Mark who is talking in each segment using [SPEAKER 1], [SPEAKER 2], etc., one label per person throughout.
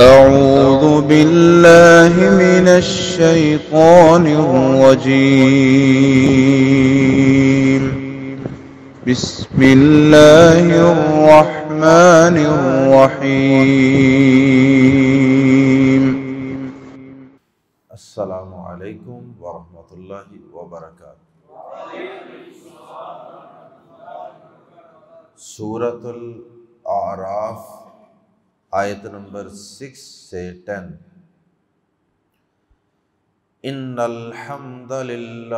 [SPEAKER 1] أعوذ بالله من الشيطان الرجيم. بسم الله الرحمن الرحيم.
[SPEAKER 2] السلام علیکم ورحمۃ اللہ وبرکاتہ۔ سورۃ الاعراف آیت نمبر 6 سے 10۔ ان الحمد للہ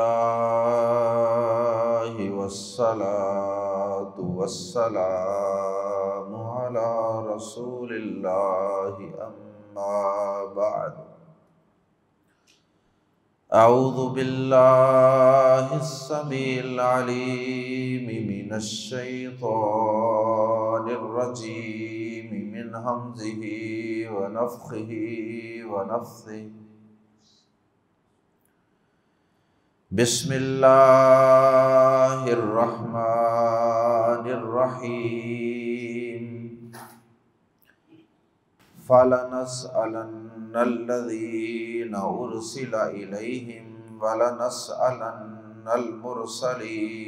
[SPEAKER 2] والصلاۃ والسلام علی رسول اللہ اما بعد۔ اعوذ باللہ السمیع العلیم من الشیطان الرجیم من ہمزہ ونفخہ ونفثہ۔ بسم اللہ الرحمن الرحیم۔ فَلَنَسْأَلَنَّ الَّذِينَ أُرْسِلَ إِلَيْهِمْ وَلَنَسْأَلَنَّ الْمُرْسَلِينَ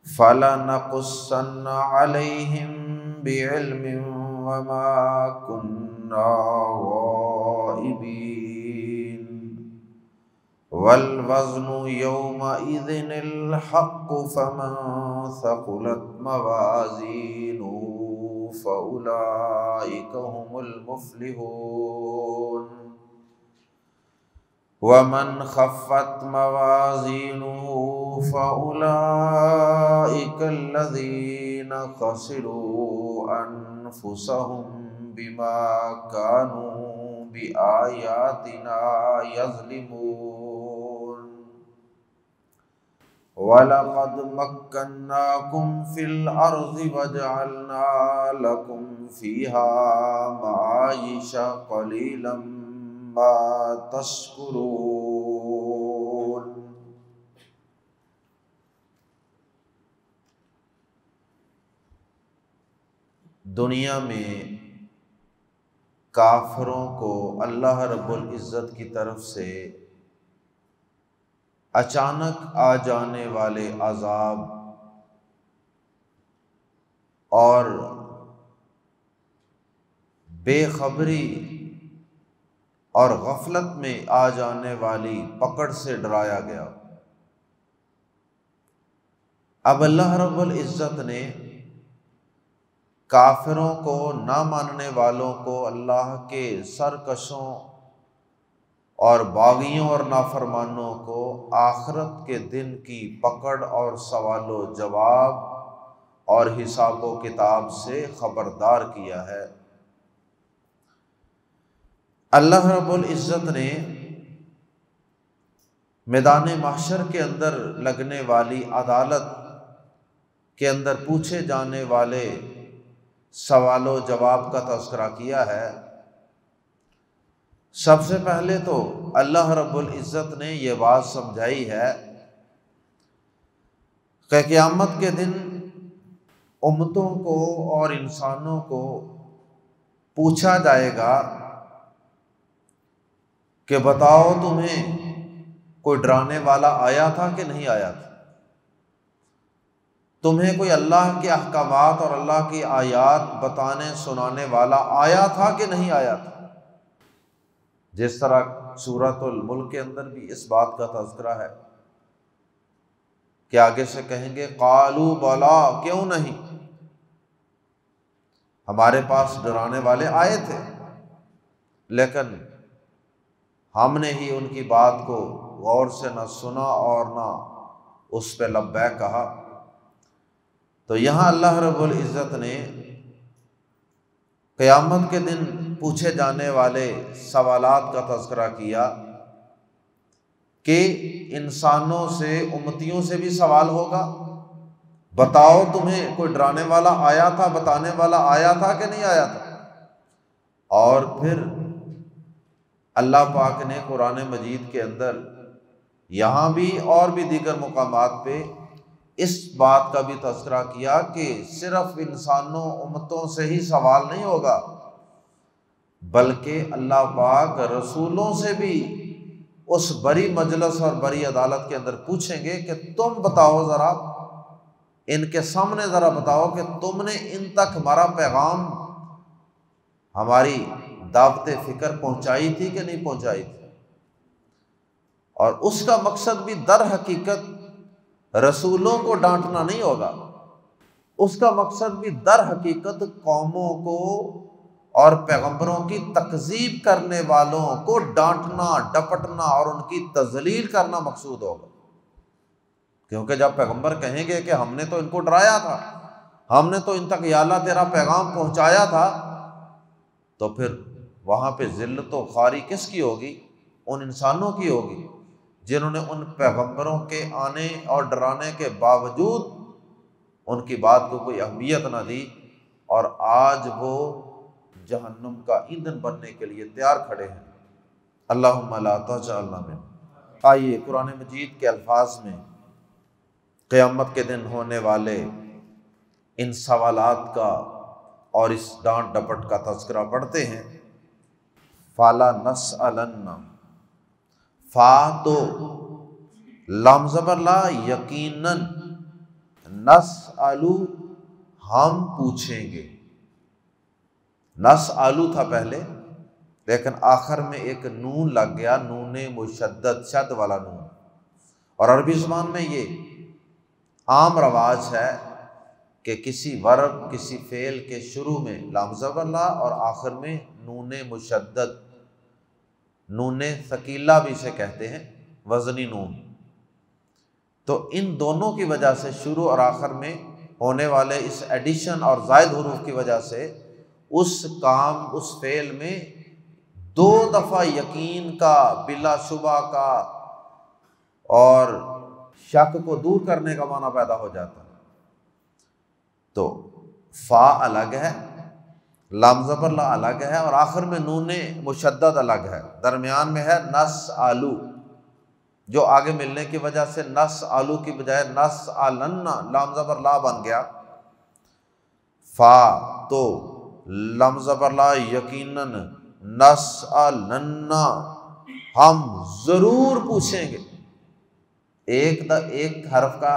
[SPEAKER 2] فَلَنَقُصَّنَّ عَلَيْهِمْ بِعِلْمٍ وَمَا كُنَّا غَائِبِينَ وَالْوَزْنُ يَوْمَئِذٍ الْحَقُّ فَمَنْ ثَقُلَتْ مَوَازِينُهُ فَأُولَئِكَ هُمُ الْمُفْلِحُونَ وَمَنْ خَفَّتْ مَوَازِينُهُ فَأُولَئِكَ الَّذِينَ خَسِرُوا أَنفُسَهُمْ بِمَا كَانُوا بِآيَاتِنَا يَظْلِمُونَ۔ وَلَقَدْ مَكَّنَّاكُمْ فِي الْأَرْضِ وَجَعَلْنَا لَكُمْ فِيهَا مَعَايِشَ قَلِيلًا مَا تَشْكُرُونَ۔ دنیا میں کافروں کو اللہ رب العزت کی طرف سے اچانک آ جانے والے عذاب اور بے خبری اور غفلت میں آ جانے والی پکڑ سے ڈرایا گیا۔ اب اللہ رب العزت نے کافروں کو، نہ ماننے والوں کو، اللہ کے سرکشوں اور باغیوں اور نافرمانوں کو آخرت کے دن کی پکڑ اور سوال و جواب اور حساب و کتاب سے خبردار کیا ہے۔ اللہ رب العزت نے میدان محشر کے اندر لگنے والی عدالت کے اندر پوچھے جانے والے سوال و جواب کا تذکرہ کیا ہے۔ سب سے پہلے تو اللہ رب العزت نے یہ بات سمجھائی ہے کہ قیامت کے دن امتوں کو اور انسانوں کو پوچھا جائے گا کہ بتاؤ تمہیں کوئی ڈرانے والا آیا تھا کہ نہیں آیا تھا؟ تمہیں کوئی اللہ کے احکامات اور اللہ کی آیات بتانے سنانے والا آیا تھا کہ نہیں آیا تھا؟ جس طرح سورۃ الملک کے اندر بھی اس بات کا تذکرہ ہے کہ آگے سے کہیں گے قالوا بلا، کیوں نہیں، ہمارے پاس ڈرانے والے آئے تھے لیکن ہم نے ہی ان کی بات کو غور سے نہ سنا اور نہ اس پہ لبیک کہا۔ تو یہاں اللہ رب العزت نے قیامت کے دن پوچھے جانے والے سوالات کا تذکرہ کیا کہ انسانوں سے، امتیوں سے بھی سوال ہوگا، بتاؤ تمہیں کوئی ڈرانے والا آیا تھا، بتانے والا آیا تھا کہ نہیں آیا تھا؟ اور پھر اللہ پاک نے قرآن مجید کے اندر یہاں بھی اور بھی دیگر مقامات پہ اس بات کا بھی تذکرہ کیا کہ صرف انسانوں امتوں سے ہی سوال نہیں ہوگا بلکہ اللہ پاک رسولوں سے بھی اس بڑی مجلس اور بڑی عدالت کے اندر پوچھیں گے کہ تم بتاؤ ذرا، ان کے سامنے ذرا بتاؤ کہ تم نے ان تک ہمارا پیغام، ہماری دعوت فکر پہنچائی تھی کہ نہیں پہنچائی تھی۔ اور اس کا مقصد بھی در حقیقت رسولوں کو ڈانٹنا نہیں ہوگا، اس کا مقصد بھی در حقیقت قوموں کو اور پیغمبروں کی تکذیب کرنے والوں کو ڈانٹنا، ڈپٹنا اور ان کی تذلیل کرنا مقصود ہوگا۔ کیونکہ جب پیغمبر کہیں گے کہ ہم نے تو ان کو ڈرایا تھا، ہم نے تو ان تک یا اللہ تیرا پیغام پہنچایا تھا، تو پھر وہاں پہ ذلت و خواری کس کی ہوگی؟ ان انسانوں کی ہوگی جنہوں نے ان پیغمبروں کے آنے اور ڈرانے کے باوجود ان کی بات کو کوئی اہمیت نہ دی، اور آج وہ جہنم کا ایندھن بننے کے لیے تیار کھڑے ہیں۔ اللہم لا تجعلنا منہم۔ آئیے قرآن مجید کے الفاظ میں قیامت کے دن ہونے والے ان سوالات کا اور اس ڈانٹ ڈپٹ کا تذکرہ پڑھتے ہیں۔ فَلَا نَسْأَلَنَّ، فا تو لام زبر لا، یقیناً، نسألو ہم پوچھیں گے۔ نسألو تھا پہلے، لیکن آخر میں ایک نون لگ گیا، نون مشدد، شد والا نون، اور عربی زبان میں یہ عام رواج ہے کہ کسی ورب، کسی فعل کے شروع میں لام زبر لا اور آخر میں نون مشدد، نون ثقیلہ بھی اسے کہتے ہیں، وزنی نون، تو ان دونوں کی وجہ سے شروع اور آخر میں ہونے والے اس ایڈیشن اور زائد حروف کی وجہ سے اس کام، اس فعل میں دو دفعہ یقین کا، بلا شبہ کا اور شک کو دور کرنے کا معنی پیدا ہو جاتا ہے۔ تو فا الگ ہے، لام زبر لا الگ ہے، اور آخر میں نون مشدد الگ ہے، درمیان میں ہے نسألو، جو آگے ملنے کی وجہ سے نسألو کی بجائے نسألن، لام زبر لا بن گیا۔ فا تو لام زبر لا، یقیناً، نسألن، ہم ضرور پوچھیں گے۔ ایک حرف کا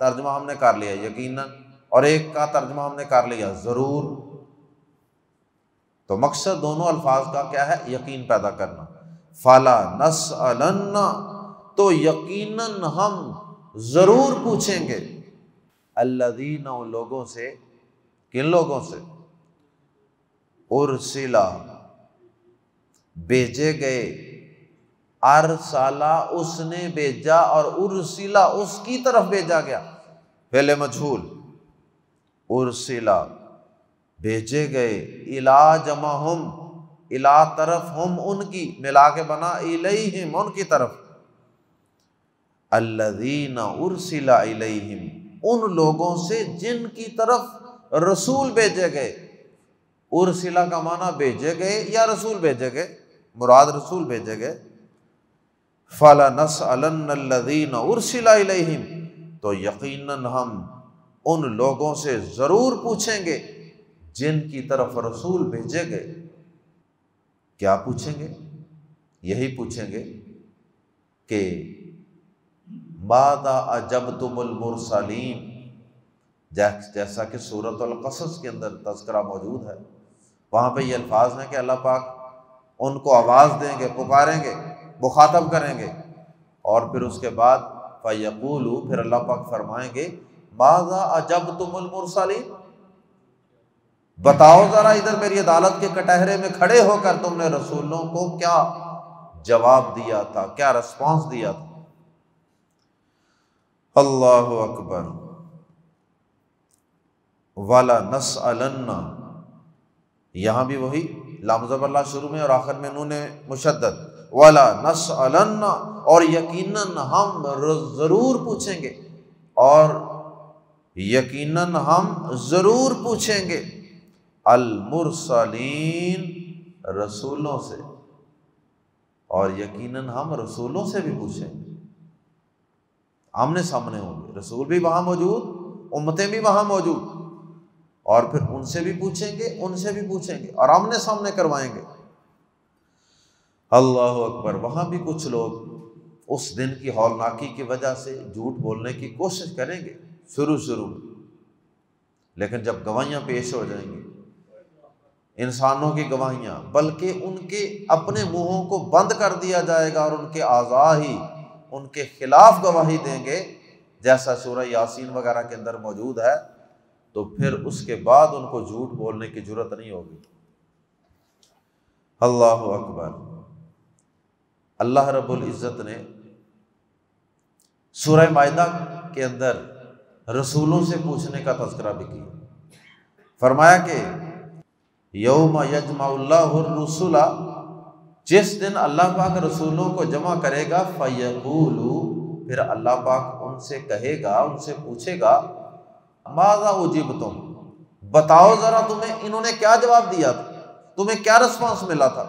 [SPEAKER 2] ترجمہ ہم نے کر لیا یقیناً، اور ایک کا ترجمہ ہم نے کر لیا ضرور، تو مقصد دونوں الفاظ کا کیا ہے؟ یقین پیدا کرنا۔ فَلَا نَسْأَلَنَّ، تو یقیناً ہم ضرور پوچھیں گے، الذین، ان لوگوں سے، کن لوگوں سے؟ ارسلا، بھیجے گئے، ارسلا اس نے بھیجا، اور ارسلا اس کی طرف بھیجا گیا، فعل مجہول، ارسلا بھیجے گئے، الا جمع ہم، الا طرف ہم ان کی، ملا کے بنا الیہم ان کی طرف، الذین ارسل الیہم، ان لوگوں سے جن کی طرف رسول بھیجے گئے۔ ارسلا کا معنی بھیجے گئے یا رسول بھیجے گئے، مراد رسول بھیجے گئے۔ فَلَنَسْأَلَنَّ الَّذِينَ أُرْسِلَ إِلَيْهِمْ، تو یقیناً ہم ان لوگوں سے ضرور پوچھیں گے جن کی طرف رسول بھیجے گئے۔ کیا پوچھیں گے؟ یہی پوچھیں گے کہ ماذا اجبتم المرسلین، جیسا کہ سورۃ القصص کے اندر تذکرہ موجود ہے، وہاں پہ یہ الفاظ ہیں کہ اللہ پاک ان کو آواز دیں گے، پکاریں گے، مخاطب کریں گے، اور پھر اس کے بعد فَيَقُولُ، پھر اللہ پاک فرمائیں گے ماذا اجبتم المرسلین، بتاؤ ذرا ادھر میری عدالت کے کٹہرے میں کھڑے ہو کر تم نے رسولوں کو کیا جواب دیا تھا، کیا رسپانس دیا تھا۔ اللہ اکبر۔ وَلَنَسْأَلَنَّ، یہاں بھی وہی لام زبر لا شروع میں اور آخر میں نون مشدد، وَلَنَسْأَلَنَّ، اور یقیناً ہم ضرور پوچھیں گے، اور یقیناً ہم ضرور پوچھیں گے المرسلین، رسولوں سے، اور یقیناً ہم رسولوں سے بھی پوچھیں گے، آمنے سامنے ہوں گے، رسول بھی وہاں موجود، امتیں بھی وہاں موجود، اور پھر ان سے بھی پوچھیں گے، ان سے بھی پوچھیں گے، اور آمنے سامنے کروائیں گے۔ اللہ اکبر۔ وہاں بھی کچھ لوگ اس دن کی ہولناکی کی وجہ سے جھوٹ بولنے کی کوشش کریں گے شروع میں، لیکن جب گواہیاں پیش ہو جائیں گی، انسانوں کی گواہیاں، بلکہ ان کے اپنے منہوں کو بند کر دیا جائے گا اور ان کے اعضاء ہی ان کے خلاف گواہی دیں گے، جیسا سورہ یاسین وغیرہ کے اندر موجود ہے، تو پھر اس کے بعد ان کو جھوٹ بولنے کی جرت نہیں ہوگی۔ اللہ اکبر۔ اللہ رب العزت نے سورہ مائدہ کے اندر رسولوں سے پوچھنے کا تذکرہ بھی کیا، فرمایا کہ یوم یجمع اللہ الرسل، جس دن اللہ پاک رسولوں کو جمع کرے گا، فیقول، پھر اللہ پاک ان سے کہے گا، ان سے پوچھے گا، ماذا اجبتم، بتاؤ ذرا تمہیں انہوں نے کیا جواب دیا تھا، تمہیں کیا رسپانس ملا تھا۔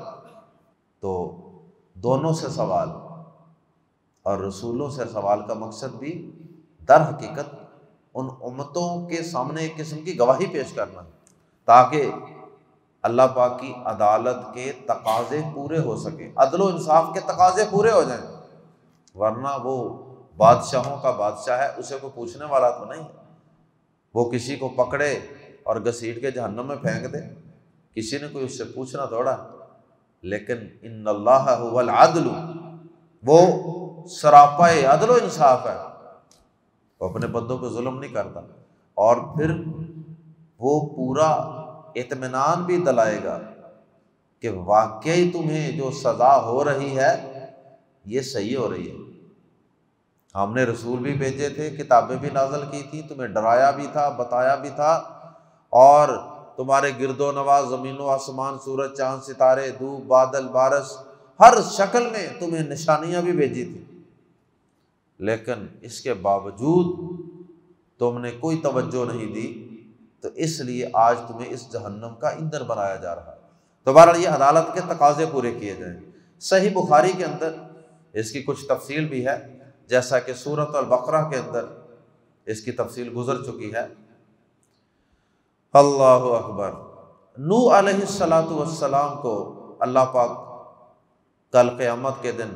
[SPEAKER 2] تو دونوں سے سوال، اور رسولوں سے سوال کا مقصد بھی در حقیقت ان امتوں کے سامنے ایک قسم کی گواہی پیش کرنا، تاکہ اللہ پاک کی عدالت کے تقاضے پورے ہو سکیں، عدل و انصاف کے تقاضے پورے ہو جائیں، ورنہ وہ بادشاہوں کا بادشاہ ہے، اسے کوئی پوچھنے والا تو نہیں ہے، وہ کسی کو پکڑے اور گھسیٹ کے جہنم میں پھینک دے، کسی نے کوئی اس سے پوچھنا تھوڑا۔ لیکن ان اللہ هو العدل، وہ سراپا عدل و انصاف ہے، وہ اپنے بندوں پہ ظلم نہیں کرتا، اور پھر وہ پورا اطمینان بھی دلائے گا کہ واقعی تمہیں جو سزا ہو رہی ہے یہ صحیح ہو رہی ہے، ہم نے رسول بھی بھیجے تھے، کتابیں بھی نازل کی تھی، تمہیں ڈرایا بھی تھا، بتایا بھی تھا، اور تمہارے گرد و نواح زمین و آسمان، سورج چاند ستارے، دھوپ بادل بارش، ہر شکل میں تمہیں نشانیاں بھی بھیجی تھی، لیکن اس کے باوجود تم نے کوئی توجہ نہیں دی، تو اس لیے آج تمہیں اس جہنم کا ایندھن بنایا جا رہا ہے۔ تو بہرحال یہ عدالت کے تقاضے پورے کیے جائیں۔ صحیح بخاری کے اندر اس کی کچھ تفصیل بھی ہے، جیسا کہ سورۃ البقرہ کے اندر اس کی تفصیل گزر چکی ہے۔ اللہ اکبر۔ نوح علیہ السلام کو اللہ پاک کل قیامت کے دن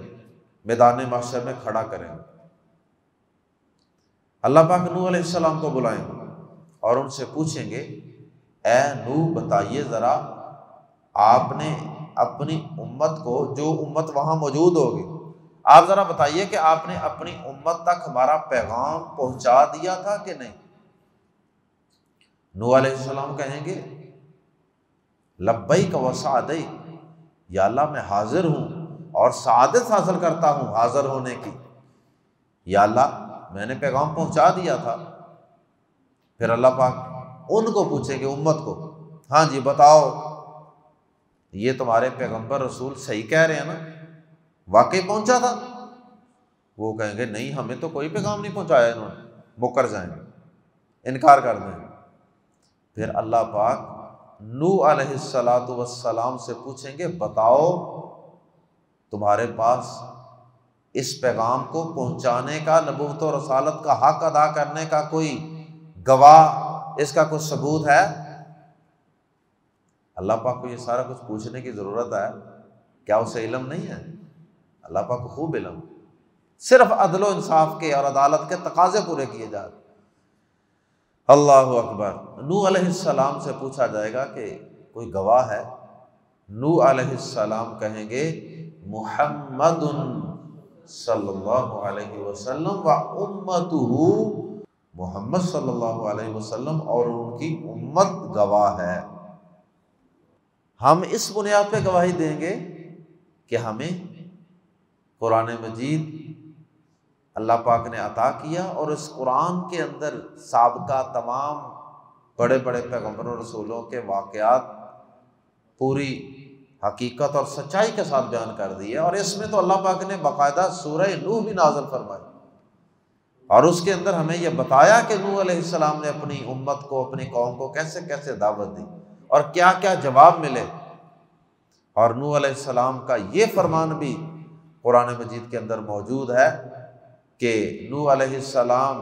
[SPEAKER 2] میدان محشر میں کھڑا کریں گے، اللہ پاک نوح علیہ السلام کو بلائیں گے اور ان سے پوچھیں گے، اے نوح بتائیے ذرا، آپ نے اپنی امت کو، جو امت وہاں موجود ہوگی، آپ ذرا بتائیے کہ آپ نے اپنی امت تک ہمارا پیغام پہنچا دیا تھا کہ نہیں؟ نوح علیہ السلام کہیں گے، لبیک و سعدیک، یا اللہ میں حاضر ہوں اور سعادت حاصل کرتا ہوں حاضر ہونے کی، یا اللہ میں نے پیغام پہنچا دیا تھا۔ پھر اللہ پاک ان کو پوچھیں گے، امت کو، ہاں جی بتاؤ، یہ تمہارے پیغمبر رسول صحیح کہہ رہے ہیں نا، واقعی پہنچا تھا؟ وہ کہیں گے نہیں، ہمیں تو کوئی پیغام نہیں پہنچایا، انہوں نے مکر جائیں گے، انکار کر دیں گے۔ پھر اللہ پاک نوح علیہ السلام سے پوچھیں گے، بتاؤ تمہارے پاس اس پیغام کو پہنچانے کا، نبوت و رسالت کا حق ادا کرنے کا کوئی گواہ، اس کا کوئی ثبوت ہے؟ اللہ پاک کو یہ سارا کچھ پوچھنے کی ضرورت ہے، کیا اسے علم نہیں ہے؟ اللہ پاک کو خوب علم، صرف عدل و انصاف کے اور عدالت کے تقاضے پورے کیے جائیں۔ اللہ اکبر۔ نوح علیہ السلام سے پوچھا جائے گا کہ کوئی گواہ ہے؟ نوح علیہ السلام کہیں گے، محمد صلی اللہ علیہ وسلم و امتہ، محمد صلی اللہ علیہ وسلم اور ان کی امت گواہ ہے۔ ہم اس بنیاد پہ گواہی دیں گے کہ ہمیں قرآن مجید اللہ پاک نے عطا کیا، اور اس قرآن کے اندر سابقہ تمام بڑے بڑے پیغمبروں رسولوں کے واقعات پوری حقیقت اور سچائی کے ساتھ بیان کر دی ہے، اور اس میں تو اللہ پاک نے باقاعدہ سورہ نوح بھی نازل فرمائی، اور اس کے اندر ہمیں یہ بتایا کہ نوح علیہ السلام نے اپنی امت کو، اپنی قوم کو کیسے کیسے دعوت دی اور کیا کیا جواب ملے۔ اور نوح علیہ السلام کا یہ فرمان بھی قرآن مجید کے اندر موجود ہے کہ نوح علیہ السلام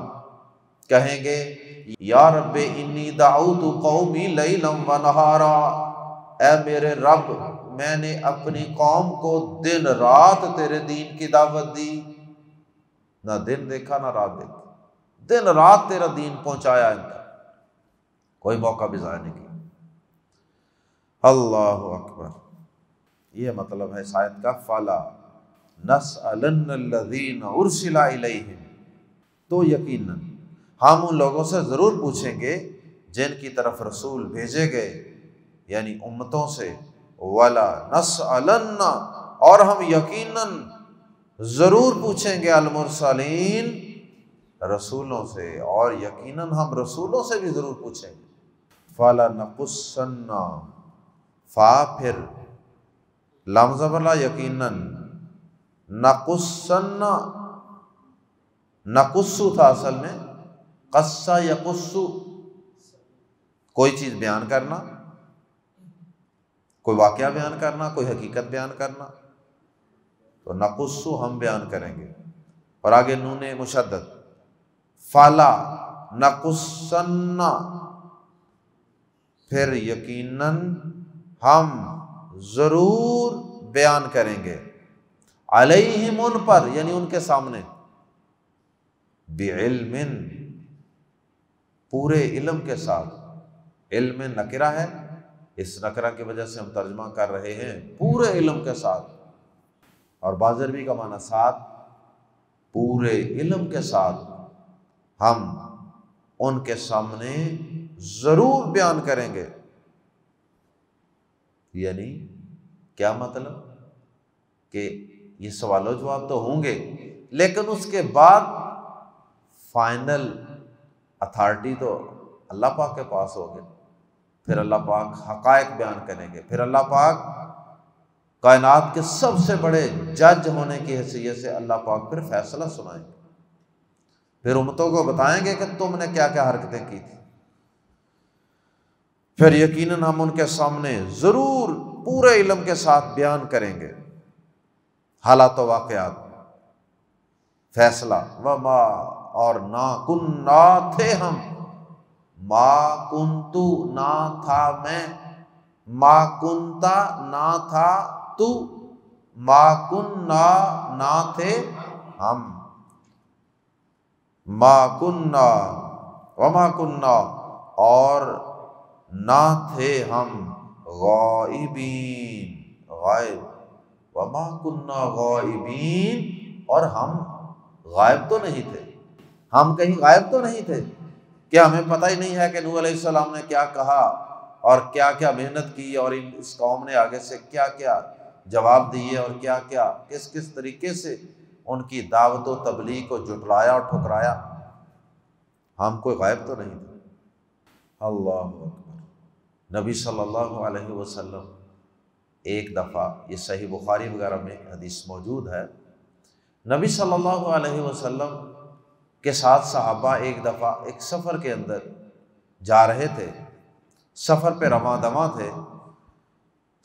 [SPEAKER 2] کہیں گے، یا رب انی دعوت قومی لیلا و نہارا، اے میرے رب میں نے اپنی قوم کو دن رات تیرے دین کی دعوت دی، نہ دن دیکھا نہ رات دیکھا، دن رات تیرا دین پہنچایا ان کا، کوئی موقع بھی ضائع نہیں کیا۔ اللہ اکبر۔ یہ مطلب ہے اس آیت کا، فَلَا نَسْأَلَنَّ الَّذِينَ أُرْسِلَ إِلَيْهِمْ، تو یقیناً ہم ان لوگوں سے ضرور پوچھیں گے جن کی طرف رسول بھیجے گئے، یعنی امتوں سے، وَلَا نَسْأَلَنَّ، اور ہم یقیناً ضرور پوچھیں گے، المرسلین، رسولوں سے، اور یقیناً ہم رسولوں سے بھی ضرور پوچھیں گے۔ فَلَنَقُصَّنَّ، فا پھر لام زبر لا، یقیناً، نقصن، نقصو تھا اصل میں، قصہ یقصو، کوئی چیز بیان کرنا، کوئی واقعہ بیان کرنا، کوئی حقیقت بیان کرنا، تو نقصو ہم بیان کریں گے۔ اور آگے نون مشدد، فلا نقصن، پھر یقیناً ہم ضرور بیان کریں گے، علیہم، ان پر، یعنی ان کے سامنے، بعلم، پورے علم کے ساتھ۔ علم نکرہ ہے، اس نکرہ کی وجہ سے ہم ترجمہ کر رہے ہیں پورے علم کے ساتھ، اور بازربی کا معنی ساتھ، پورے علم کے ساتھ ہم ان کے سامنے ضرور بیان کریں گے۔ یعنی کیا مطلب کہ یہ سوال و جواب تو ہوں گے، لیکن اس کے بعد فائنل اتھارٹی تو اللہ پاک کے پاس ہوگی، پھر اللہ پاک حقائق بیان کریں گے، پھر اللہ پاک کائنات کے سب سے بڑے جج ہونے کی حیثیت سے اللہ پاک پھر فیصلہ سنائیں گے، پھر امتوں کو بتائیں گے کہ تم نے کیا کیا حرکتیں کی تھی، پھر یقیناً ہم ان کے سامنے ضرور پورے علم کے ساتھ بیان کریں گے حالات و واقعات، فیصلہ، وما، اور نہ کننا، تھے ہم، ما کنتو، نہ تھا میں، ما کنتا، نہ تھا تو، ما کننا، نہ تھے ہم، ما کننا، وما کننا، اور نہ تھے ہم، غائبین، غائب، وما کننا غائبین، اور ہم غائب تو نہیں تھے، ہم کہیں غائب تو نہیں تھے کہ ہمیں پتہ ہی نہیں ہے کہ نوح علیہ السلام نے کیا کہا اور کیا کیا محنت کی، اور اس قوم نے آگے سے کیا کیا جواب دیے، اور کیا کیا کس کس طریقے سے ان کی دعوت و تبلیغ کو جھٹلایا اور ٹھکرایا، ہم کوئی غائب تو نہیں تھے۔ اللہ اکبر۔ نبی صلی اللہ علیہ وسلم ایک دفعہ، یہ صحیح بخاری وغیرہ میں حدیث موجود ہے، نبی صلی اللہ علیہ وسلم کے ساتھ صحابہ ایک دفعہ ایک سفر کے اندر جا رہے تھے، سفر پہ رواں دواں تھے،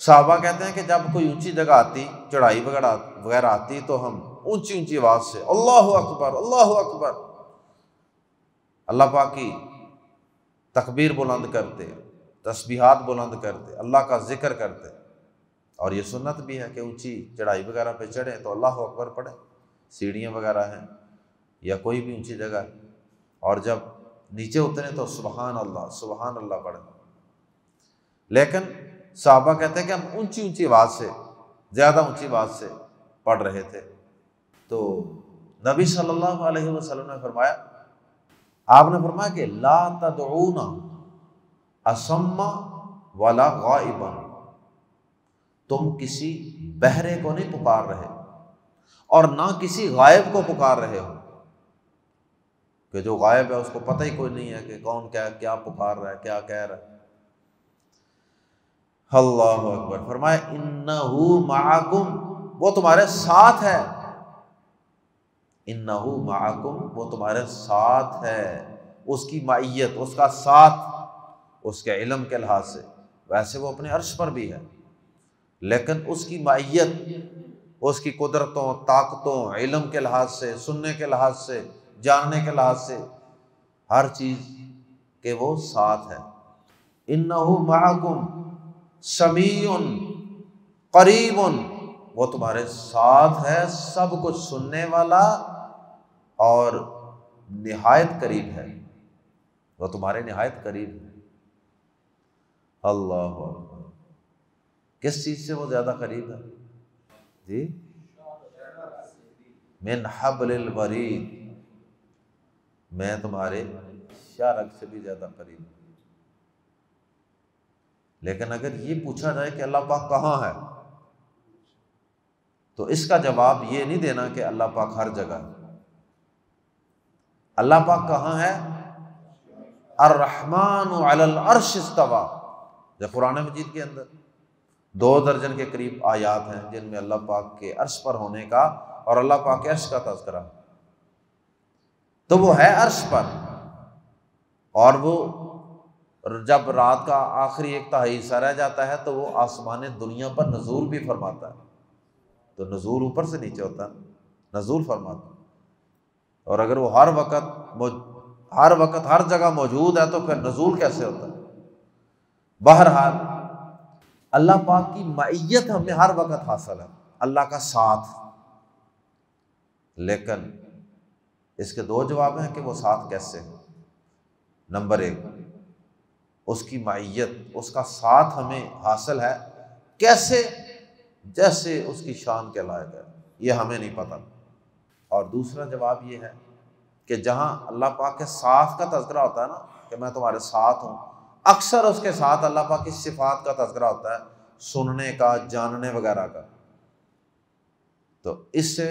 [SPEAKER 2] صحابہ کہتے ہیں کہ جب کوئی اونچی جگہ آتی، چڑھائی وغیرہ آتی، تو ہم اونچی اونچی آواز سے اللہ اکبر، اللہ اکبر، اللہ پاک کی تکبیر بلند کرتے، تسبیحات بلند کرتے، اللہ کا ذکر کرتے، اور یہ سنت بھی ہے کہ اونچی چڑھائی وغیرہ پہ چڑھیں تو اللہ اکبر پڑھیں، سیڑھیاں وغیرہ ہیں یا کوئی بھی اونچی جگہ ہے، اور جب نیچے اتریں تو سبحان اللہ پڑھیں۔ لیکن صحابہ کہتے ہیں کہ ہم اونچی اونچی آواز سے، زیادہ اونچی آواز سے پڑھ رہے تھے، تو نبی صلی اللہ علیہ وسلم نے فرمایا، آپ نے فرمایا کہ لا تدعونا اصم ولا غائبا، تم کسی بہرے کو نہیں پکار رہے اور نہ کسی غائب کو پکار رہے ہو، کہ جو غائب ہے اس کو پتہ ہی کوئی نہیں ہے کہ کون کیا پکار رہا ہے، کیا کہہ رہا ہے۔ اللہ اکبر۔ فرمایا انہو معکم، وہ تمہارے ساتھ ہے، انہو معکم، وہ تمہارے ساتھ ہے، اس کی معیت، اس کا ساتھ، اس کے علم کے لحاظ سے، ویسے وہ اپنے عرش پر بھی ہے، لیکن اس کی معیت، اس کی قدرتوں، طاقتوں، علم کے لحاظ سے، سننے کے لحاظ سے، جاننے کے لحاظ سے، ہر چیز کے وہ ساتھ ہے۔ انہو معکم سمیع قریب، وہ تمہارے ساتھ ہے، سب کچھ سننے والا اور نہایت قریب ہے، وہ تمہارے نہایت قریب ہے۔ اللہ اکبر، کس چیز سے وہ زیادہ قریب ہے؟ جی، من حبل الورید، میں تمہارے شارک سے بھی زیادہ قریب ہوں۔ لیکن اگر یہ پوچھا جائے کہ اللہ پاک کہاں ہے، تو اس کا جواب یہ نہیں دینا کہ اللہ پاک ہر جگہ ہے۔ اللہ پاک کہاں ہے؟ الرحمن علی العرش استویٰ، جب قرآن مجید کے اندر 2 درجن کے قریب آیات ہیں جن میں اللہ پاک کے عرش پر ہونے کا اور اللہ پاک کے عرش کا تذکرہ، تو وہ ہے عرش پر، اور وہ جب رات کا آخری 1/3 حصہ رہ جاتا ہے تو وہ آسمان دنیا پر نزول بھی فرماتا ہے۔ تو نزول اوپر سے نیچے ہوتا ہے، نزول فرماتا ہے۔ اور اگر وہ ہر وقت ہر جگہ موجود ہے تو پھر نزول کیسے ہوتا ہے؟ بہرحال اللہ پاک کی معیت ہمیں ہر وقت حاصل ہے، اللہ کا ساتھ۔ لیکن اس کے 2 جواب ہیں کہ وہ ساتھ کیسے ہے۔ نمبر 1، اس کی معیت، اس کا ساتھ ہمیں حاصل ہے کیسے؟ جیسے اس کی شان کے لائق ہے، یہ ہمیں نہیں پتہ۔ اور دوسرا جواب یہ ہے کہ جہاں اللہ پاک کے ساتھ کا تذکرہ ہوتا ہے نا کہ میں تمہارے ساتھ ہوں، اکثر اس کے ساتھ اللہ پاک کی صفات کا تذکرہ ہوتا ہے، سننے کا، جاننے وغیرہ کا۔ تو اس سے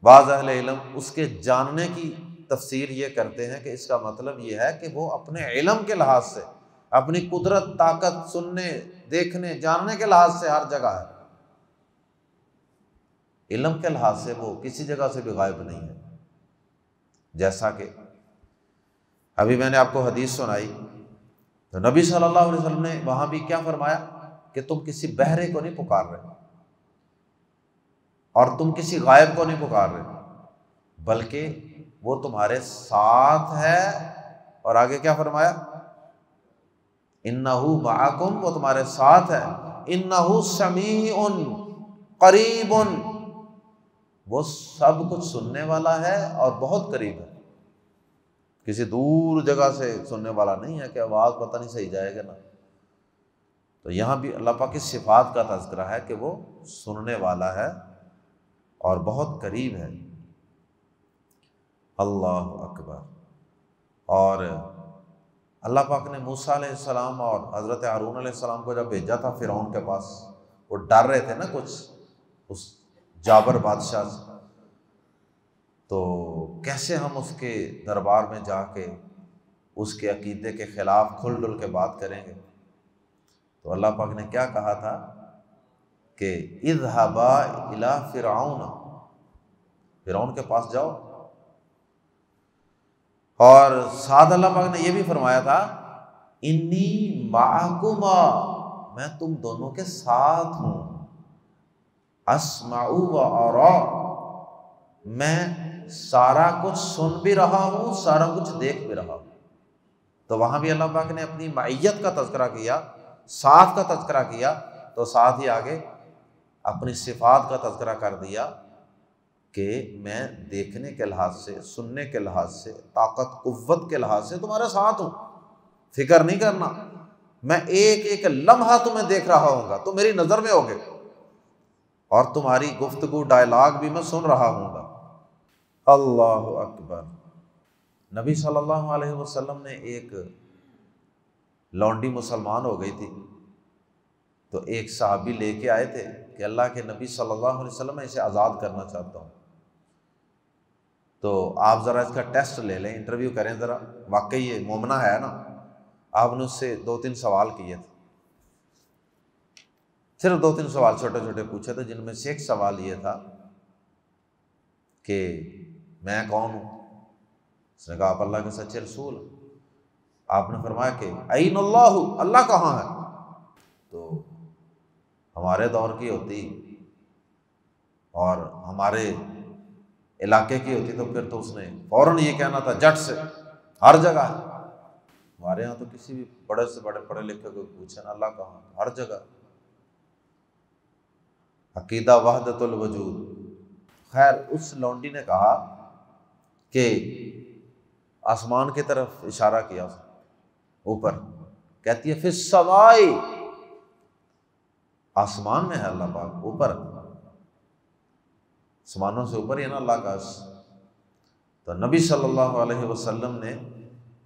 [SPEAKER 2] بعض اہل علم اس کے جاننے کی تفسیر یہ کرتے ہیں کہ اس کا مطلب یہ ہے کہ وہ اپنے علم کے لحاظ سے، اپنی قدرت، طاقت، سننے، دیکھنے، جاننے کے لحاظ سے ہر جگہ ہے، علم کے لحاظ سے وہ کسی جگہ سے بھی غائب نہیں ہے۔ جیسا کہ ابھی میں نے آپ کو حدیث سنائی تو نبی صلی اللہ علیہ وسلم نے وہاں بھی کیا فرمایا کہ تم کسی بہرے کو نہیں پکار رہے اور تم کسی غائب کو نہیں پکار رہے، بلکہ وہ تمہارے ساتھ ہے۔ اور آگے کیا فرمایا؟ انہ معکم، وہ تمہارے ساتھ ہے، انہ سمیع قریب، وہ سب کچھ سننے والا ہے اور بہت قریب ہے، کسی دور جگہ سے سننے والا نہیں ہے کہ آواز پتہ نہیں صحیح جائے گا نا۔ تو یہاں بھی اللہ پاک کی صفات کا تذکرہ ہے کہ وہ سننے والا ہے اور بہت قریب ہے۔ اللہ اکبر۔ اور اللہ پاک نے موسیٰ علیہ السلام اور حضرت ہارون علیہ السلام کو جب بھیجا تھا فرعون کے پاس، وہ ڈر رہے تھے نا کچھ اس جابر بادشاہ سے، تو کیسے ہم اس کے دربار میں جا کے اس کے عقیدے کے خلاف کھل ڈل کے بات کریں گے؟ تو اللہ پاک نے کیا کہا تھا کہ اذهبا الی فرعون، فرعون کے پاس جاؤ۔ اور ساتھ اللہ پاک نے یہ بھی فرمایا تھا انی معکما، میں تم دونوں کے ساتھ ہوں، اسمع و ارا، میں سارا کچھ سن بھی رہا ہوں، سارا کچھ دیکھ بھی رہا ہوں۔ تو وہاں بھی اللہ پاک نے اپنی معیت کا تذکرہ کیا، ساتھ کا تذکرہ کیا، تو ساتھ ہی آگے اپنی صفات کا تذکرہ کر دیا کہ میں دیکھنے کے لحاظ سے، سننے کے لحاظ سے، طاقت قوت کے لحاظ سے تمہارے ساتھ ہوں، فکر نہیں کرنا، میں ایک ایک لمحہ تمہیں دیکھ رہا ہوں گا، تم میری نظر میں ہوگے، اور تمہاری گفتگو، ڈائلاگ بھی میں سن رہا ہوں گا۔ اللہ اکبر۔ نبی صلی اللہ علیہ وسلم نے ایک لونڈی مسلمان ہو گئی تھی، تو ایک صحابی لے کے آئے تھے کہ اللہ کے نبی صلی اللہ علیہ وسلم میں اسے آزاد کرنا چاہتا ہوں، تو آپ ذرا اس کا ٹیسٹ لے لیں، انٹرویو کریں ذرا، واقعی یہ مومنہ ہے نا۔ آپ نے اس سے 2-3 سوال کیے تھے، صرف 2-3 سوال چھوٹے چھوٹے پوچھے تھے، جن میں سے ایک سوال یہ تھا کہ میں کون ہوں؟ اس نے کہا آپ اللہ کے سچے رسول ہیں۔ آپ نے فرمایا کہ این اللہ، اللہ کہاں ہے؟ تو ہمارے دور کی ہوتی اور ہمارے علاقے کی ہوتی تو پھر تو اس نے فوراً یہ کہنا تھا جٹ سے، ہر جگہ ہے۔ ہمارے ہاں تو کسی بھی بڑے سے بڑے پڑھے لکھے کو پوچھیں نا، اللہ کہاں؟ ہر جگہ۔ عقیدہ وحدت الوجود۔ خیر، اس لونڈی نے کہا کہ آسمان کی طرف اشارہ کیا، اوپر، کہتی ہے فی السماء، آسمان میں ہے اللہ پاک، اوپر، آسمانوں سے اوپر ہی ہے نا اللہ کا عرش۔ تو نبی صلی اللہ علیہ وسلم نے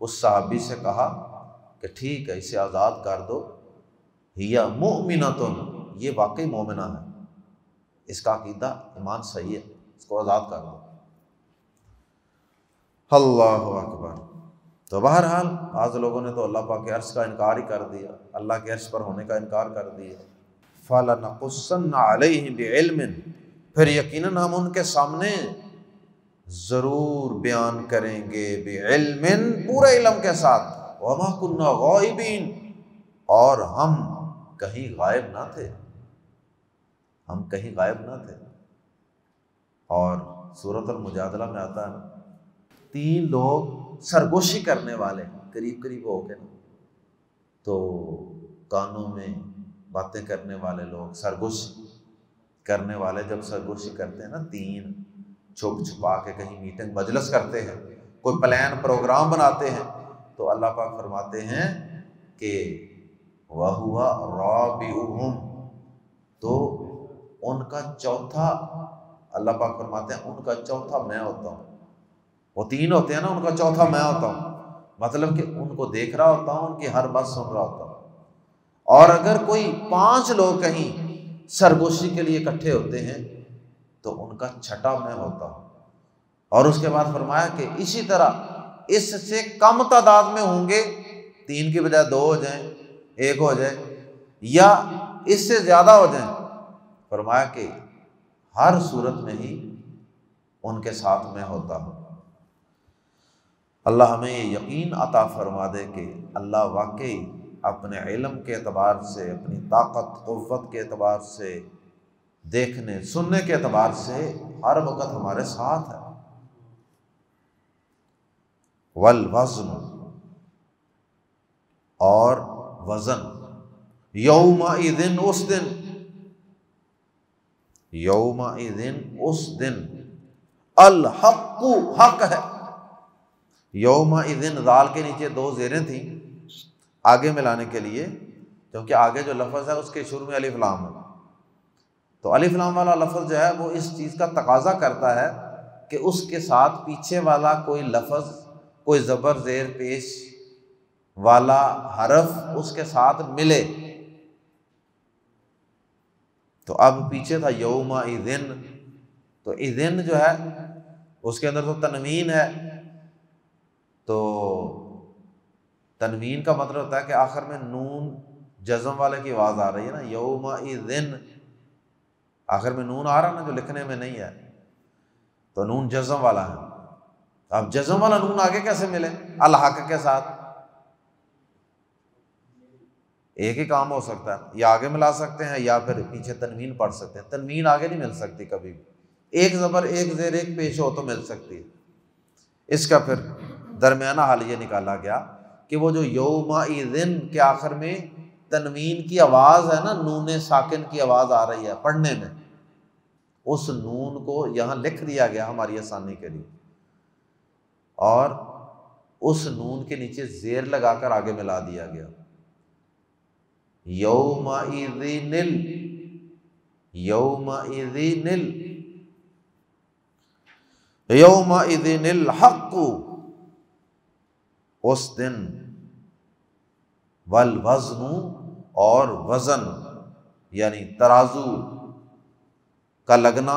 [SPEAKER 2] اس صحابی سے کہا کہ ٹھیک ہے، اسے آزاد کر دو، ہی مؤمنۃ، یہ واقعی مومنہ ہے، اس کا عقیدہ ایمان صحیح ہے، اس کو آزاد کر دو۔ اللہ اکبر۔ تو بہرحال بعض لوگوں نے تو اللہ پاک کے عرش کا انکار ہی کر دیا، اللہ کے عرش پر ہونے کا انکار کر دیا۔ فَلَنَقُصَّنَّ عَلَيْهِمْ بِعِلْمٍ، پھر یقیناً ہم ان کے سامنے ضرور بیان کریں گے، بعلم، پورے علم کے ساتھ، وَمَا كُنَّا غَائِبِينَ، اور ہم کہیں غائب نہ تھے، ہم کہیں غائب نہ تھے۔ اور سورۃ المجادلہ میں آتا ہے نا، 3 لوگ سرگوشی کرنے والے، قریب قریب ہو کے نا، تو کانوں میں باتیں کرنے والے لوگ، سرگوشی کرنے والے جب سرگوشی کرتے ہیں نا، 3 چھپ چھپا کے کہیں میٹنگ مجلس کرتے ہیں، کوئی پلان پروگرام بناتے ہیں، تو اللہ پاک فرماتے ہیں کہ وَهُوَ رَابِعُهُمْ، تو ان کا چوتھا، اللہ پاک فرماتے ہیں ان کا چوتھا میں ہوتا ہوں۔ وہ 3 ہوتے ہیں نا، ان کا چوتھا میں ہوتا ہوں، مطلب کہ ان کو دیکھ رہا ہوتا ہوں، ان کی ہر بات سن رہا ہوتا ہوں۔ اور اگر کوئی 5 لوگ کہیں سرگوشی کے لیے اکٹھے ہوتے ہیں تو ان کا چھٹا میں ہوتا ہوں۔ اور اس کے بعد فرمایا کہ اسی طرح اس سے کم تعداد میں ہوں گے، 3 کی بجائے 2 ہو جائیں، 1 ہو جائے، یا اس سے زیادہ ہو جائیں، فرمایا کہ ہر صورت میں ہی ان کے ساتھ میں ہوتا ہوں۔ اللہ ہمیں یہ یقین عطا فرما دے کہ اللہ واقعی اپنے علم کے اعتبار سے، اپنی طاقت قوت کے اعتبار سے، دیکھنے سننے کے اعتبار سے ہر وقت ہمارے ساتھ ہے۔ والوزن، اور وزن، یومئذ، اس دن، یومئذ، اس دن، الحق، حق ہے۔ یومئذ، ذال کے نیچے 2 زیریں تھیں آگے ملانے کے لیے، کیونکہ آگے جو لفظ ہے اس کے شروع میں الف لام ہے، تو الف لام والا لفظ جو ہے وہ اس چیز کا تقاضا کرتا ہے کہ اس کے ساتھ پیچھے والا کوئی لفظ، کوئی زبر زیر پیش والا حرف اس کے ساتھ ملے۔ تو اب پیچھے تھا یومئذ، تو اذن جو ہے اس کے اندر تو تنوین ہے، تو تنوین کا مطلب ہوتا ہے کہ آخر میں نون جزم والے کی آواز آ رہی ہے نا، یومئذ، آخر میں نون آ رہا نا جو لکھنے میں نہیں ہے، تو نون جزم والا ہے۔ اب جزم والا نون آگے کیسے ملے الحق کے ساتھ؟ ایک ہی کام ہو سکتا ہے، یا آگے ملا سکتے ہیں یا پھر پیچھے تنوین پڑھ سکتے ہیں۔ تنوین آگے نہیں مل سکتی کبھی بھی، ایک زبر ایک زیر ایک پیش ہو تو مل سکتی ہے۔ اس کا پھر درمیانہ حال یہ نکالا گیا کہ وہ جو یومئذ کے آخر میں تنوین کی آواز ہے نا، نون ساکن کی آواز آ رہی ہے پڑھنے میں، اس نون کو یہاں لکھ دیا گیا ہماری آسانی کے لیے، اور اس نون کے نیچے زیر لگا کر آگے ملا دیا گیا، یومئذ، یومئذ، یومئذ الحق، اس دن، والوزن، اور وزن یعنی ترازو کا لگنا،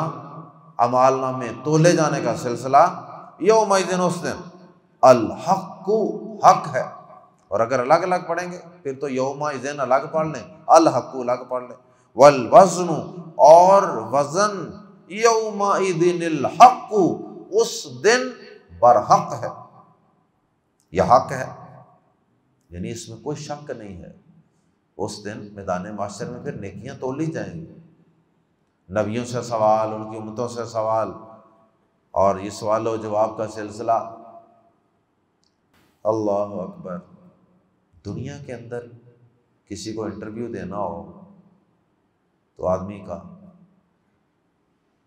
[SPEAKER 2] اعمال نامے تولے جانے کا سلسلہ، یومئذ، اس دن، الحق، حق ہے۔ اور اگر الگ الگ پڑھیں گے پھر تو یومئذ الگ پڑھ لیں، الحق الگ پڑھ لیں، والوزن، اور وزن، یومئذ الحق، اس دن برحق ہے، یہ حق ہے، یعنی اس میں کوئی شک نہیں ہے۔ اس دن میدان محشر میں پھر نیکیاں تولی جائیں گی، نبیوں سے سوال، ان کی امتوں سے سوال، اور یہ سوال و جواب کا سلسلہ۔ اللہ اکبر۔ دنیا کے اندر کسی کو انٹرویو دینا ہو تو آدمی کا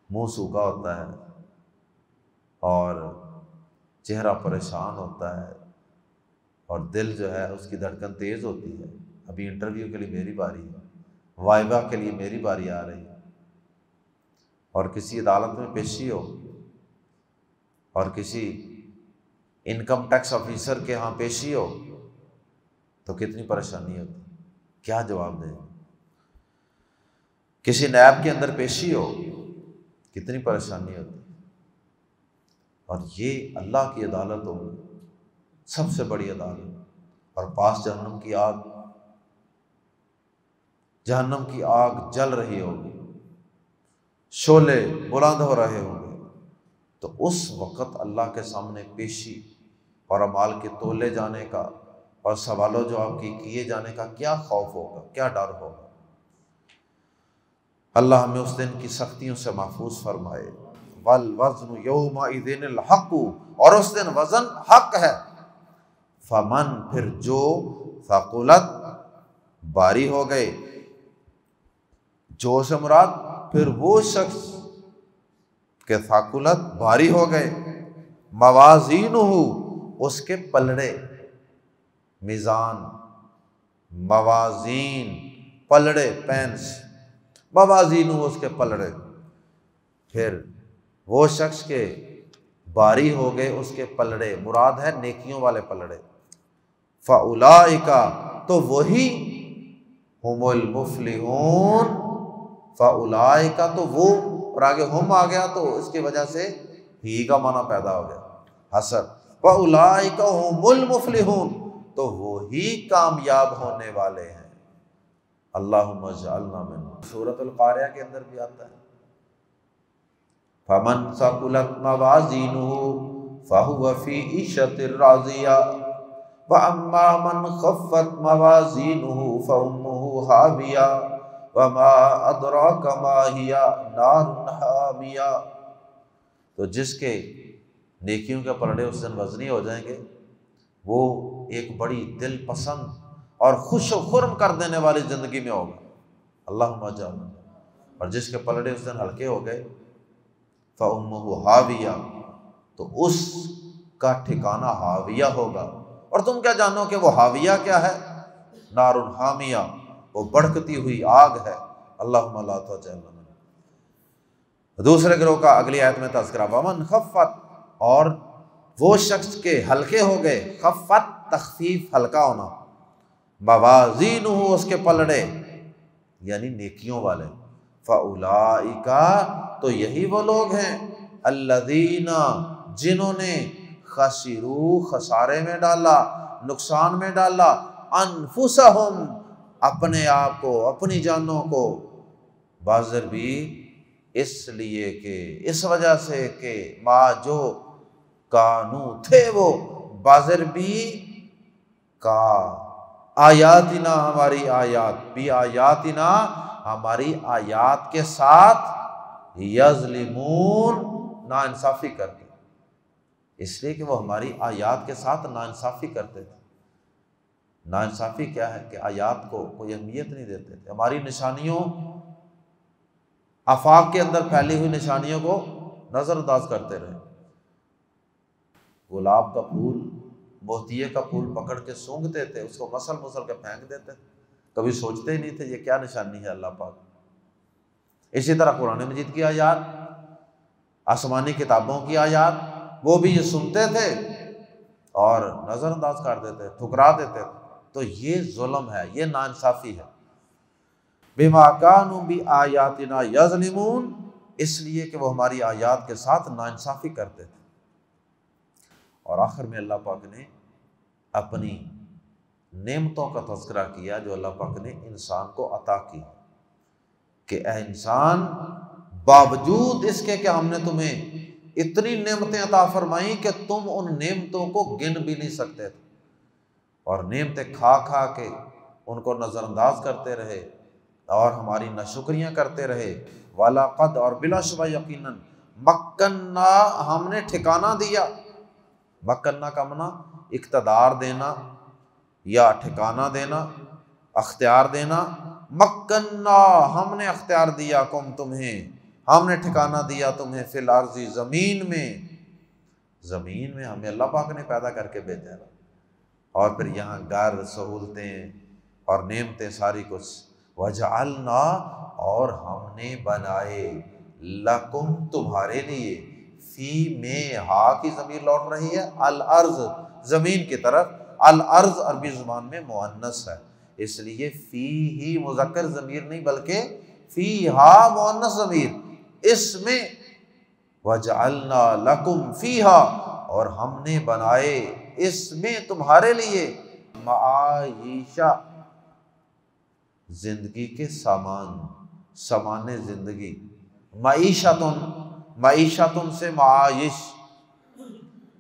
[SPEAKER 2] منہ سوکھا ہوتا ہے اور چہرہ پریشان ہوتا ہے اور دل جو ہے اس کی دھڑکن تیز ہوتی ہے. ابھی انٹرویو کے لیے میری باری ہے، وائبہ کے لیے میری باری آ رہی ہے. اور کسی عدالت میں پیشی ہو اور کسی انکم ٹیکس آفیسر کے ہاں پیشی ہو تو کتنی پریشانی ہوتی، کیا جواب دیں. کسی نیب کے اندر پیشی ہو کتنی پریشانی ہوتی. اور یہ اللہ کی عدالت ہوگی، سب سے بڑی عدالت. اور پاس جہنم کی آگ، جہنم کی آگ جل رہی ہوگی، شعلے بلند ہو رہے ہوں گے. تو اس وقت اللہ کے سامنے پیشی اور اعمال کے تولے جانے کا اور سوال و جواب کی کیے جانے کا کیا خوف ہوگا، کیا ڈر ہوگا. اللہ ہمیں اس دن کی سختیوں سے محفوظ فرمائے. والوزن یومئذ الحق، اور اس دن وزن حق ہے. فمن، پھر جو، ثقلت، باری ہو گئے. جو سے مراد پھر وہ شخص کہ ثقلت، بھاری ہو گئے. موازینہ، اس کے پلڑے. میزان، موازین، پلڑے، پینس. موازینہ، اس کے پلڑے. پھر وہ شخص کے باری ہو گئے اس کے پلڑے، مراد ہے نیکیوں والے پلڑے. فَأُولَئِكَ، تو وہی، ہم المفلحون. فَأُولَئِكَ، تو وہ، اور آگے ہم آ گیا تو اس کی وجہ سے ہی کا معنی پیدا ہو گیا، حسر. فَأُولَئِكَ هُمُ الْمُفْلِحُونَ، تو وہی کامیاب ہونے والے ہیں. اللہم اجعلنا منہم. سورۃ القاریہ کے اندر بھی آتا ہے فَمَنْ ثَقُلَتْ مَوَازِینُهُ فَهُوَ فِي عِیشَةٍ رَاضِیَةٍ وَأَمَّا مَنْ خَفَّتْ مَوَازِینُهُ فَأُمُّهُ هَاوِیَةٌ وَمَا أَدْرَاكَ مَا هِیَهْ نَارٌ حَامِیَةٌ. تو جس کے نیکیوں کے پلڑے اس دن وزنی ہو جائیں گے وہ ایک بڑی دل پسند اور خوش و خرم کر دینے والی زندگی میں ہوگا. اللہم اجعلنا. اور جس کے پلڑے اس دن ہلکے ہو گئے فَأُمُّهُ هَاوِیَةٌ، تو اس کا ٹھکانہ ہاویہ ہوگا. اور تم کیا جانو کہ وہ ہاویہ کیا ہے؟ نار حامیہ، وہ بھڑکتی ہوئی آگ ہے. اللہم لا تجعلنا. دوسرے گروہ کا اگلی آیت میں تذکرہ. وَمَنْ خَفَّتْ، اور وہ شخص کے ہلکے ہو گئے. خفت، تخفیف، ہلکا ہونا. موازینہ، اس کے پلڑے، یعنی نیکیوں والے. فَأُولَئِكَ، تو یہی وہ لوگ ہیں الذین، جنہوں نے خسروا، خسارے میں ڈالا، نقصان میں ڈالا. انفسہم، اپنے آپ کو، اپنی جانوں کو. بازر بھی اس لیے کہ، اس وجہ سے کہ ما، جو، کانو، تھے وہ. بازر بھی کا آیاتنا، ہماری آیات بھی، آیاتنا، ہماری آیات کے ساتھ، یظلمون، ناانصافی کرتے. اس لیے کہ وہ ہماری آیات کے ساتھ ناانصافی کرتے تھے. ناانصافی کیا ہے کہ آیات کو کوئی اہمیت نہیں دیتے تھے. ہماری نشانیوں، آفاق کے اندر پھیلی ہوئی نشانیوں کو نظر انداز کرتے رہے. گلاب کا پھول، موتیے کا پھول پکڑ کے سونگھتے تھے، اس کو مسل مسل کے پھینک دیتے تھے. کبھی سوچتے ہی نہیں تھے یہ کیا نشانی ہے اللہ پاک. اسی طرح قرآن مجید کی آیات، آسمانی کتابوں کی آیات، وہ بھی یہ سنتے تھے اور نظر انداز کر دیتے، ٹھکرا دیتے تھے. تو یہ ظلم ہے، یہ ناانصافی ہے. بما کانوا بآیاتنا یظلمون، اس لیے کہ وہ ہماری آیات کے ساتھ ناانصافی کرتے تھے. اور آخر میں اللہ پاک نے اپنی نعمتوں کا تذکرہ کیا جو اللہ پاک نے انسان کو عطا کی، کہ اے انسان، باوجود اس کے کہ ہم نے تمہیں اتنی نعمتیں عطا فرمائیں کہ تم ان نعمتوں کو گن بھی نہیں سکتے تھے، اور نعمتیں کھا کھا کے ان کو نظر انداز کرتے رہے اور ہماری ناشکریاں کرتے رہے. وَلَقَدْ، اور بلا شبہ یقیناً، مکننا، ہم نے ٹھکانہ دیا. مکننا کا معنی اقتدار دینا، یا ٹھکانہ دینا، اختیار دینا، مکننا ہم نے اختیار دیا کم تمہیں، ہم نے ٹھکانہ دیا تمہیں، فی الارض زمین میں، زمین میں ہمیں اللہ پاک نے پیدا کر کے بھیجا ہے، اور پھر یہاں گھر، سہولتیں اور نعمتیں ساری کچھ، وجعلنا اور ہم نے بنائے، لکم تمہارے لیے، فی میں ہا کی ضمیر لوٹ رہی ہے الارض زمین کی طرف، الارض عربی زبان میں مؤنث ہے، اس لیے فی ہی مذکر ضمیر نہیں بلکہ فی ہا مؤنث ضمیر، اس میں، وجعلنا لکم فیہا اور ہم نے بنائے اس میں تمہارے لیے، معایشہ زندگی کے سامان، سامان زندگی، معیشتن، معیشتن سے معایش،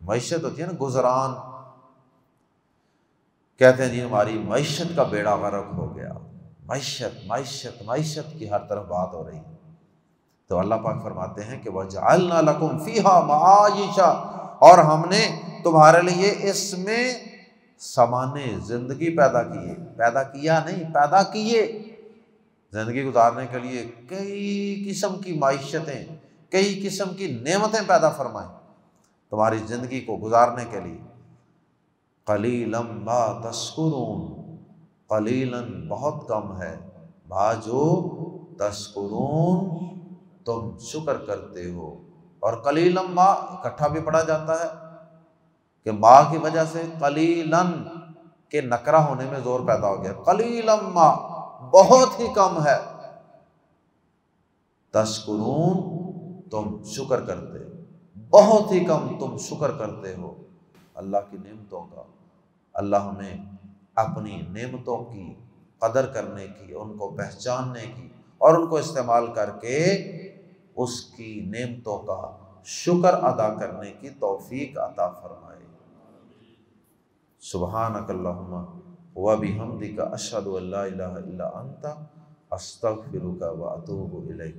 [SPEAKER 2] معیشت ہوتی ہے نا گزران، کہتے ہیں جی ہماری معیشت کا بیڑا غرق ہو گیا، معیشت معیشت معیشت کی ہر طرف بات ہو رہی ہے، تو اللہ پاک فرماتے ہیں کہ وَجَعَلْنَا لَكُمْ فِيهَا مَعَایِشَ اور ہم نے تمہارے لیے اس میں سامان زندگی پیدا کیے، پیدا کیا نہیں پیدا کیے، زندگی گزارنے کے لیے کئی قسم کی معیشتیں، کئی قسم کی نعمتیں پیدا فرمائیں تمہاری زندگی کو گزارنے کے لیے، قلیلا ما تشکرون، قلیلا بہت کم ہے، ما جو تشکرون تم شکر کرتے ہو، اور قلیلا ما اکٹھا بھی پڑھا جاتا ہے کہ ما کی وجہ سے قلیلا کے نکرہ ہونے میں زور پیدا ہو گیا، قلیلا ما بہت ہی کم ہے، تشکرون تم شکر کرتے، بہت ہی کم تم شکر کرتے ہو اللہ کی نعمتوں کا۔ اللہ ہمیں اپنی نعمتوں کی قدر کرنے کی، ان کو پہچاننے کی اور ان کو استعمال کر کے اس کی نعمتوں کا شکر ادا کرنے کی توفیق عطا فرمائے۔ سبحانک اللہم وبحمدک اشہد ان لا الہ الا انت استغفرک واتوب الیک۔